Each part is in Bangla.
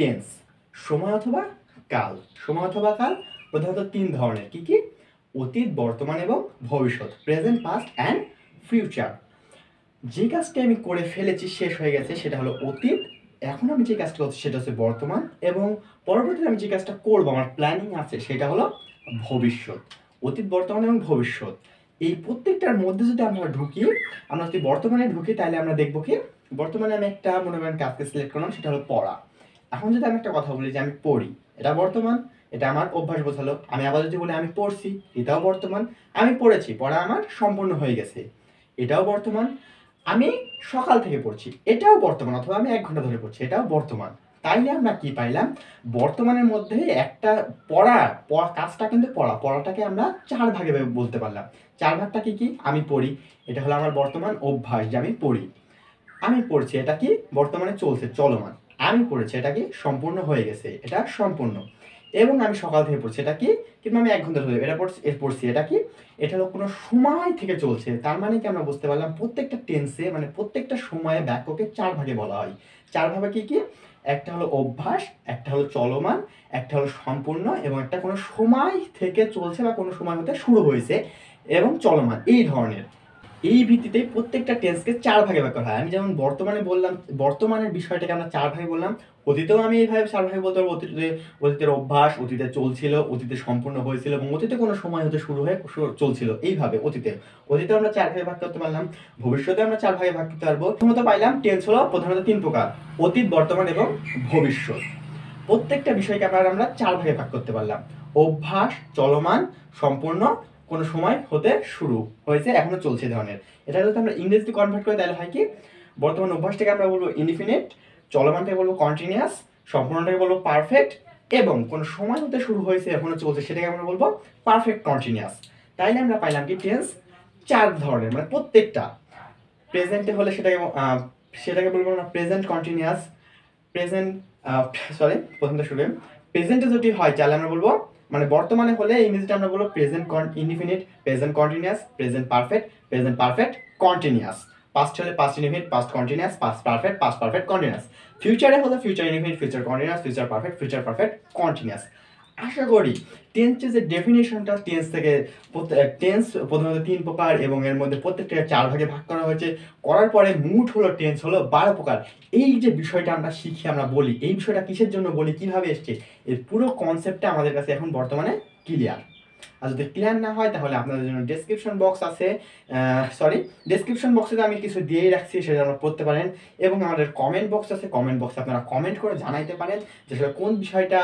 টেন্স, সময় অথবা কাল। সময় অথবা কাল প্রধানত তিন ধরনের, কি কি? অতীত, বর্তমান এবং ভবিষ্যৎ, প্রেজেন্ট, পাস্ট অ্যান্ড ফিউচার। যে কাজটি আমি করে ফেলেছি, শেষ হয়ে গেছে, সেটা হলো অতীত। এখন আমি যে কাজটা করছি সেটা হচ্ছে বর্তমান, এবং পরবর্তীতে আমি যে কাজটা করবো, আমার প্ল্যানিং আছে, সেটা হলো ভবিষ্যৎ। অতীত, বর্তমান এবং ভবিষ্যৎ, এই প্রত্যেকটার মধ্যে যদি আমরা ঢুকি, আমরা যদি বর্তমানে ঢুকি, তাহলে আমরা দেখবো কি, বর্তমানে আমি একটা মনে করেন কাজকে সিলেক্ট করলাম, সেটা হলো পড়া। এখন যদি আমি একটা কথা বলি যে আমি পড়ি, এটা বর্তমান, এটা আমার অভ্যাস বোঝালো। আমি আবার যদি বলি আমি পড়ছি, এটাও বর্তমান। আমি পড়েছি, পড়া আমার সম্পূর্ণ হয়ে গেছে, এটাও বর্তমান। আমি সকাল থেকে পড়ছি, এটাও বর্তমান, অথবা আমি 1 ঘন্টা ধরে পড়ছি, এটাও বর্তমান। তাইলে আমরা কি পাইলাম, বর্তমানের মধ্যে একটা কাজটা কিন্তু পড়াটাকে আমরা 4 ভাগে বলতে পারলাম। 4 ভাগটা কি কি? আমি পড়ি, এটা হলো আমার বর্তমান অভ্যাস যে আমি পড়ি। আমি পড়ছি, এটা কি? বর্তমানে চলছে, চলমান। আমি পড়েছি, এটা কি? সম্পূর্ণ হয়ে গেছে, এটা সম্পূর্ণ। এবং আমি সকাল থেকে পড়ছি, এটা কি? কিংবা আমি 1 ঘন্টা ধরে এটা পড়ছি, এটা কি? এটা হলো কোনো সময় থেকে চলছে। তার মানে কি, আমরা বুঝতে পারলাম প্রত্যেকটা টেন্সে, মানে প্রত্যেকটা সময়ে বাক্যকে 4 ভাগে বলা হয়। 4 ভাগে কি কি? একটা হলো অভ্যাস, একটা হলো চলমান, একটা হলো সম্পূর্ণ, এবং একটা কোনো সময় থেকে চলছে বা কোনো সময় হতে শুরু হয়েছে এবং চলমান, এই ধরনের। এই ভিত্তিতে প্রত্যেকটা টেন্সকে 4 ভাগে ভাগ করা হয়। আমি যেমন বর্তমানে বললাম, বর্তমানের বিষয়টাকে আমরা 4 ভাগে বললাম। অতীতেও আমি এইভাবে 4 ভাগে বলতে পারবো। অতীতের অভ্যাস, অতীতে চলছিল, অতীতে সম্পূর্ণ হয়েছিল, এবং অতীতে কোনো সময় হতে শুরু হয়ে চলছিল, এইভাবে অতীতে আমরা 4 ভাগে ভাগ করতে পারলাম। ভবিষ্যতে আমরা 4 ভাগে ভাগ করতে পারবো। প্রথমত পাইলাম টেন্স হলো প্রধানত 3 প্রকার: অতীত, বর্তমান এবং ভবিষ্যৎ। প্রত্যেকটা বিষয়কে আমরা 4 ভাগে ভাগ করতে পারলাম: অভ্যাস, চলমান, সম্পূর্ণ, কোনো সময় হতে শুরু হয়েছে, এখনো চলছে, ধরনের। এটা যদি আমরা ইংরেজিতে কনভার্ট করি, তাহলে হয় কি, বর্তমান অভ্যাসটাকে আমরা বলবো ইনডিফিনিট, চলমানটাকে বলবো কন্টিনিউয়াস, সম্পূর্ণটাকে বলবো পারফেক্ট, এবং কোনো সময় হতে শুরু হয়েছে এখনো চলছে, সেটাকে আমরা বলবো পারফেক্ট কন্টিনিউয়াস। তাইলে আমরা পাইলাম কি, টেন্স 4 ধরনের, মানে প্রত্যেকটা। প্রেজেন্টে হলে সেটাকে বলবো আমরা প্রেজেন্ট কন্টিনিউয়াস, প্রেজেন্ট প্রথমটা শুরু। প্রেজেন্টে যদি হয়, তাহলে আমরা বলবো, মানে বর্তমানে হলে ইংরেজিতে আমরা বলবো present indefinite, present continuous, present perfect continuous. Past হলে past indefinite, past continuous, past perfect continuous. ফিউচারে হলে future indefinite, future continuous, future perfect continuous. আশা করি টেন্সের যে ডেফিনেশনটা, টেন্স প্রধানত 3 প্রকার, এবং এর মধ্যে প্রত্যেকটাকে 4 ভাগে ভাগ করা হয়েছে। করার পরে মোট হলো টেন্স হলো 12 প্রকার। এই যে বিষয়টা আমরা শিখি, আমরা বলি, এই বিষয়টা কিসের জন্য বলি, কিভাবে এসছে, এর পুরো কনসেপ্টটা আমাদের কাছে এখন বর্তমানে ক্লিয়ার। আর যদি ক্লিয়ার না হয়, তাহলে আপনাদের জন্য ডেসক্রিপশন বক্স আছে, ডেসক্রিপশন বক্সে আমি কিছু দিয়েই রাখছি, সেটা আপনারা পড়তে পারেন। এবং আমাদের কমেন্ট বক্স আছে, কমেন্ট বক্সে আপনারা কমেন্ট করে জানাইতে পারেন যে আসলে কোন বিষয়টা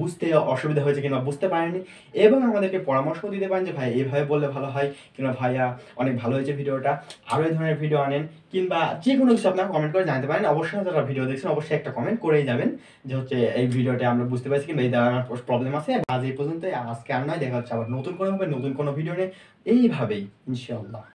বুঝতে অসুবিধা হয়েছে কিংবা বুঝতে পারেনি, এবং আমাদেরকে পরামর্শ দিতে পারেন যে ভাই এইভাবে বললে ভালো হয়, কিংবা ভাইয়া অনেক ভালো হয়েছে ভিডিওটা, আরও এই ধরনের ভিডিও আনেন, কিংবা যে কোনো কিছু আপনারা কমেন্ট করে জানাতে পারেন। অবশ্যই যারা ভিডিও দেখছেন, অবশ্যই একটা কমেন্ট করেই যাবেন যে হচ্ছে এই ভিডিওটা আমরা বুঝতে পারছি, কিংবা এই আমার প্রবলেম আছে। আজ এই পর্যন্ত, আজকে আর নয়, দেখা হচ্ছে আবার নতুন কোনো ভিডিও নিয়ে, এইভাবেই ইনশাআল্লাহ।